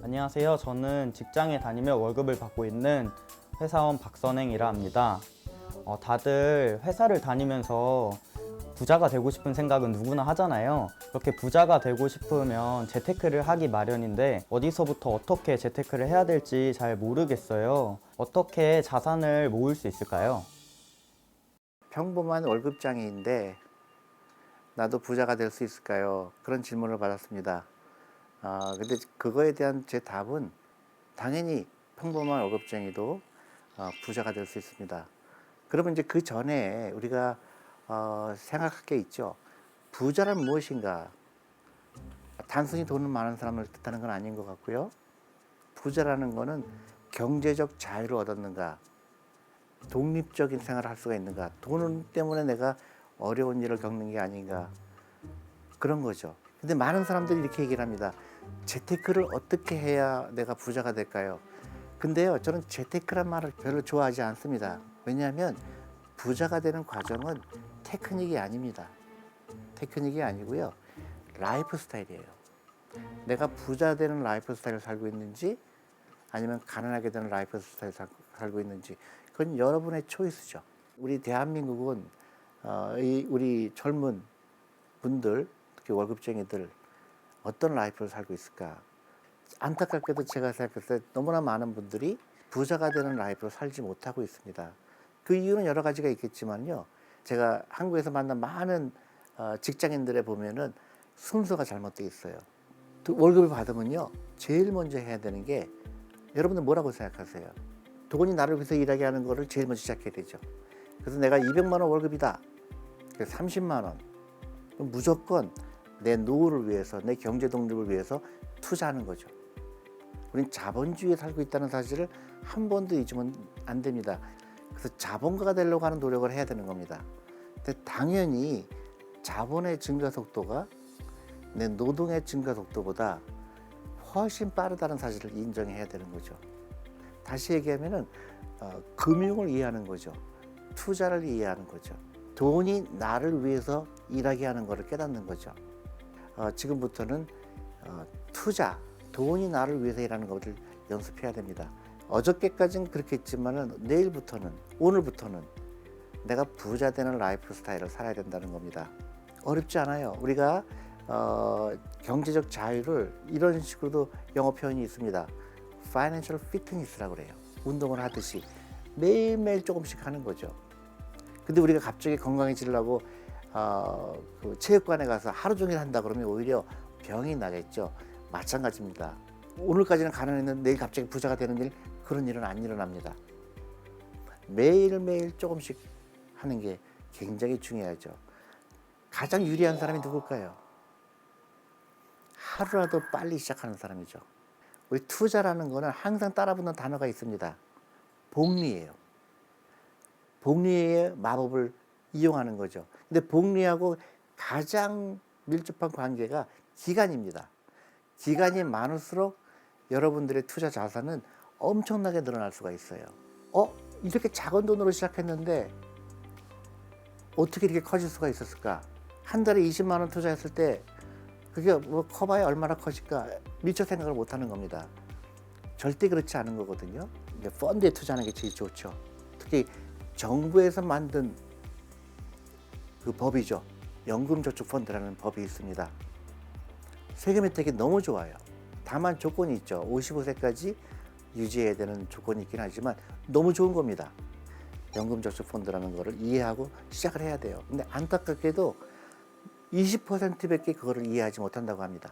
안녕하세요. 저는 직장에 다니며 월급을 받고 있는 회사원 박선행이라 합니다. 다들 회사를 다니면서 부자가 되고 싶은 생각은 누구나 하잖아요. 그렇게 부자가 되고 싶으면 재테크를 하기 마련인데 어디서부터 어떻게 재테크를 해야 될지 잘 모르겠어요. 어떻게 자산을 모을 수 있을까요? 평범한 월급장애인데 나도 부자가 될 수 있을까요? 그런 질문을 받았습니다. 근데 그거에 대한 제 답은 당연히 평범한 월급쟁이도 부자가 될 수 있습니다. 그러면 이제 그 전에 우리가 생각할 게 있죠. 부자란 무엇인가? 단순히 돈을 많은 사람을 뜻하는 건 아닌 것 같고요. 부자라는 거는 경제적 자유를 얻었는가? 독립적인 생활을 할 수가 있는가? 돈 때문에 내가 어려운 일을 겪는 게 아닌가? 그런 거죠. 근데 많은 사람들이 이렇게 얘기를 합니다. 재테크를 어떻게 해야 내가 부자가 될까요? 근데요, 저는 재테크란 말을 별로 좋아하지 않습니다. 왜냐하면 부자가 되는 과정은 테크닉이 아닙니다. 테크닉이 아니고요. 라이프 스타일이에요. 내가 부자 되는 라이프 스타일을 살고 있는지 아니면 가난하게 되는 라이프 스타일을 살고 있는지 그건 여러분의 초이스죠. 우리 대한민국은 우리 젊은 분들, 특히 월급쟁이들 어떤 라이프를 살고 있을까? 안타깝게도 제가 생각했을 때 너무나 많은 분들이 부자가 되는 라이프를 살지 못하고 있습니다. 그 이유는 여러 가지가 있겠지만요. 제가 한국에서 만난 많은 직장인들에 보면은 순서가 잘못되어 있어요. 월급을 받으면요. 제일 먼저 해야 되는 게 여러분들 뭐라고 생각하세요? 돈이 나를 위해서 일하게 하는 거를 제일 먼저 시작해야 되죠. 그래서 내가 200만 원 월급이다. 30만 원. 그럼 무조건 내 노후를 위해서, 내 경제 독립을 위해서 투자하는 거죠. 우린 자본주의에 살고 있다는 사실을 한 번도 잊으면 안 됩니다. 그래서 자본가가 되려고 하는 노력을 해야 되는 겁니다. 근데 당연히 자본의 증가 속도가 내 노동의 증가 속도보다 훨씬 빠르다는 사실을 인정해야 되는 거죠. 다시 얘기하면은 금융을 이해하는 거죠. 투자를 이해하는 거죠. 돈이 나를 위해서 일하게 하는 것을 깨닫는 거죠. 지금부터는 투자, 돈이 나를 위해서 일하는 것을 연습해야 됩니다. 어저께까지는 그렇게 했지만은 내일부터는, 오늘부터는 내가 부자 되는 라이프 스타일을 살아야 된다는 겁니다. 어렵지 않아요. 우리가 경제적 자유를 이런 식으로도 영어 표현이 있습니다. Financial Fitness라고 그래요. 운동을 하듯이 매일매일 조금씩 하는 거죠. 근데 우리가 갑자기 건강해지려고 그 체육관에 가서 하루 종일 한다 그러면 오히려 병이 나겠죠. 마찬가지입니다. 오늘까지는 가난했는데 내일 갑자기 부자가 되는 일, 그런 일은 안 일어납니다. 매일매일 조금씩 하는 게 굉장히 중요하죠. 가장 유리한 사람이 누굴까요? 하루라도 빨리 시작하는 사람이죠. 우리 투자라는 거는 항상 따라붙는 단어가 있습니다. 복리예요. 복리의 마법을 이용하는 거죠. 근데 복리하고 가장 밀접한 관계가 기간입니다. 기간이 많을수록 여러분들의 투자 자산은 엄청나게 늘어날 수가 있어요. 이렇게 작은 돈으로 시작했는데 어떻게 이렇게 커질 수가 있었을까? 한 달에 20만 원 투자했을 때 그게 뭐 커봐야 얼마나 커질까? 미처 생각을 못 하는 겁니다. 절대 그렇지 않은 거거든요. 펀드에 투자하는 게 제일 좋죠. 특히 정부에서 만든 그 법이죠. 연금저축펀드라는 법이 있습니다. 세금 혜택이 너무 좋아요. 다만 조건이 있죠. 55세까지 유지해야 되는 조건이 있긴 하지만 너무 좋은 겁니다. 연금저축펀드라는 거를 이해하고 시작을 해야 돼요. 근데 안타깝게도 20%밖에 그거를 이해하지 못한다고 합니다.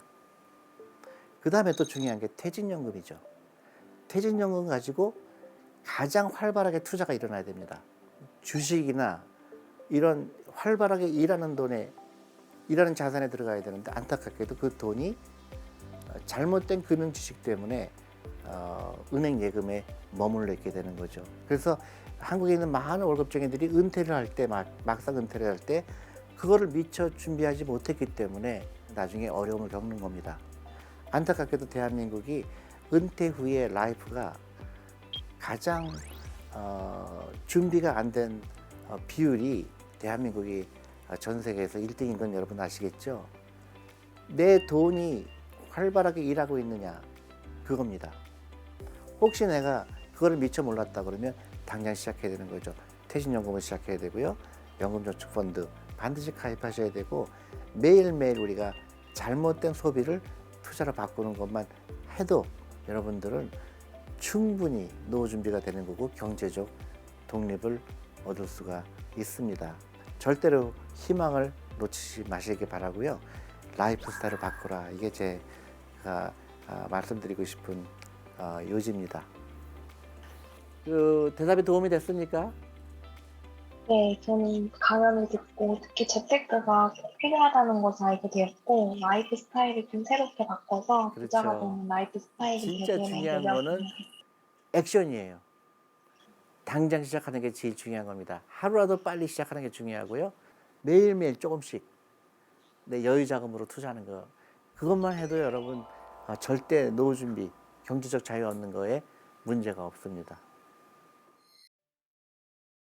그 다음에 또 중요한 게 퇴직연금이죠. 퇴직연금 가지고 가장 활발하게 투자가 일어나야 됩니다. 주식이나 이런 활발하게 일하는 돈에, 일하는 자산에 들어가야 되는데 안타깝게도 그 돈이 잘못된 금융 지식 때문에 은행 예금에 머물러 있게 되는 거죠. 그래서 한국에 있는 많은 월급쟁이들이 은퇴를 할 때, 막상 은퇴를 할 때 그거를 미처 준비하지 못했기 때문에 나중에 어려움을 겪는 겁니다. 안타깝게도 대한민국이 은퇴 후의 라이프가 가장 준비가 안 된 비율이 대한민국이 전 세계에서 1등인 건 여러분 아시겠죠? 내 돈이 활발하게 일하고 있느냐, 그겁니다. 혹시 내가 그거를 미처 몰랐다 그러면 당장 시작해야 되는 거죠. 퇴직연금을 시작해야 되고요. 연금저축펀드 반드시 가입하셔야 되고 매일매일 우리가 잘못된 소비를 투자로 바꾸는 것만 해도 여러분들은 충분히 노후 준비가 되는 거고 경제적 독립을 얻을 수가 있습니다. 절대로 희망을 놓치지 마시기 바라고요. 라이프 스타일을 바꾸라. 이게 제가 말씀드리고 싶은 요지입니다. 그 대답이 도움이 됐습니까? 네, 저는 강연을 듣고 특히 재테크가 꼭 필요하다는 것을 알게 되었고 라이프 스타일을 좀 새롭게 바꿔서 부자가 그렇죠. 되는 라이프 스타일이 진짜 되기를 중요한 거는 노력합니다. 액션이에요. 당장 시작하는 게 제일 중요한 겁니다. 하루라도 빨리 시작하는 게 중요하고요. 매일매일 조금씩 내 여유 자금으로 투자하는 거. 그것만 해도 여러분 절대 노후 준비, 경제적 자유 얻는 거에 문제가 없습니다.